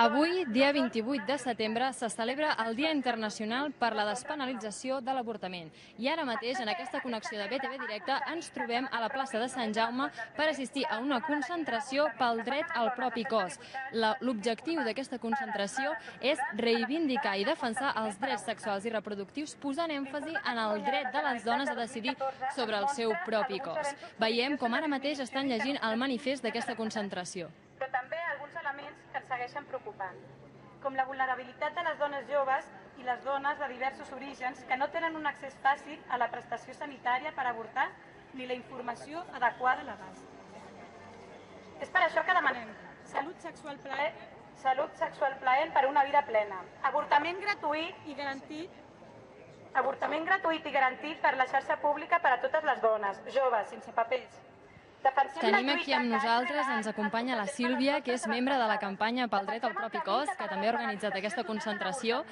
Avui, dia 28 de setembre, se celebra el Dia Internacional per la Despenalització de l'Avortament. I ara mateix, en aquesta connexió de BTV Directe, ens trobem a la plaça de Sant Jaume per assistir a una concentració pel dret al propi cos. L'objectiu d'aquesta concentració és reivindicar i defensar els drets sexuals i reproductius, posant èmfasi en el dret de les dones a decidir sobre el seu propi cos. Veiem com ara mateix estan llegint el manifest d'aquesta concentració. Però també alguns elements que ens segueixen preocupant, com la vulnerabilitat de les dones joves i les dones de diversos orígens que no tenen un accés fàcil a la prestació sanitària per avortar ni la informació adequada a l'abast. És per això que demanem salut sexual plaent per una vida plena, avortament gratuït i garantit per la xarxa pública per a totes les dones, joves, sense papers. Tenim aquí amb nosaltres, ens acompanya la Sílvia, que és membre de la campanya pel dret al propi cos, que també ha organitzat aquesta concentració.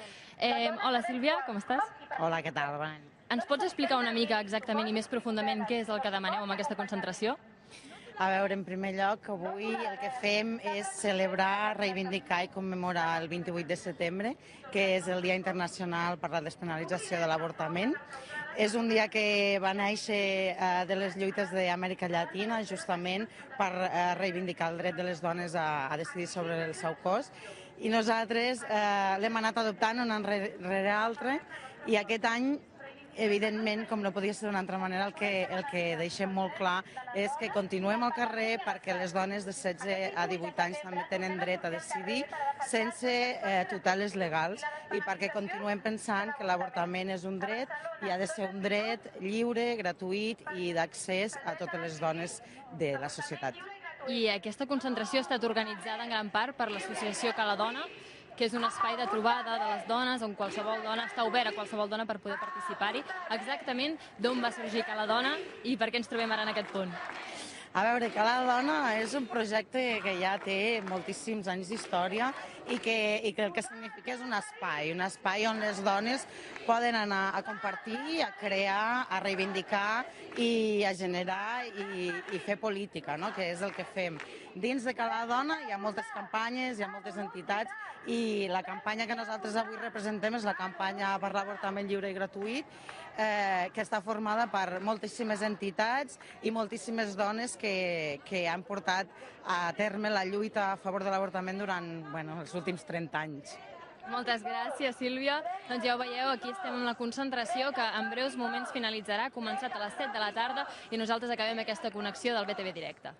Hola Sílvia, com estàs? Hola, què tal? Bona nit. Ens pots explicar una mica exactament i més profundament què és el que demaneu amb aquesta concentració? A veure, en primer lloc, avui el que fem és celebrar, reivindicar i commemorar el 28 de setembre, que és el Dia Internacional per la Despenalització de l'Avortament. És un dia que va néixer de les lluites d'Amèrica Llatina, justament per reivindicar el dret de les dones a decidir sobre el seu cos. I nosaltres l'hem anat adoptant un any rere altre, i aquest any, evidentment, com no podia ser d'una altra manera, el que deixem molt clar és que continuem al carrer perquè les dones de 16 a 18 anys també tenen dret a decidir sense tuteles legals, i perquè continuem pensant que l'avortament és un dret i ha de ser un dret lliure, gratuït i d'accés a totes les dones de la societat. I aquesta concentració ha estat organitzada en gran part per l'associació Cala Dona, que és un espai de trobada de les dones on qualsevol dona està obert a qualsevol dona per poder participar-hi. Exactament d'on va sorgir Cala Dona i per què ens trobem ara en aquest punt? A veure, Cala Dona és un projecte que ja té moltíssims anys d'història i que el que significa és un espai on les dones poden anar a compartir, a crear, a reivindicar i a generar i fer política, no? Que és el que fem. Dins de Cala Dona hi ha moltes campanyes, hi ha moltes entitats, i la campanya que nosaltres avui representem és la campanya per l'avortament lliure i gratuït, que està formada per moltíssimes entitats i moltíssimes dones que han portat a terme la lluita a favor de l'avortament durant els últims 30 anys. Moltes gràcies, Sílvia. Doncs ja ho veieu, aquí estem en la concentració que en breus moments finalitzarà, ha començat a les 7 de la tarda i nosaltres acabem aquesta connexió del BTV Directe.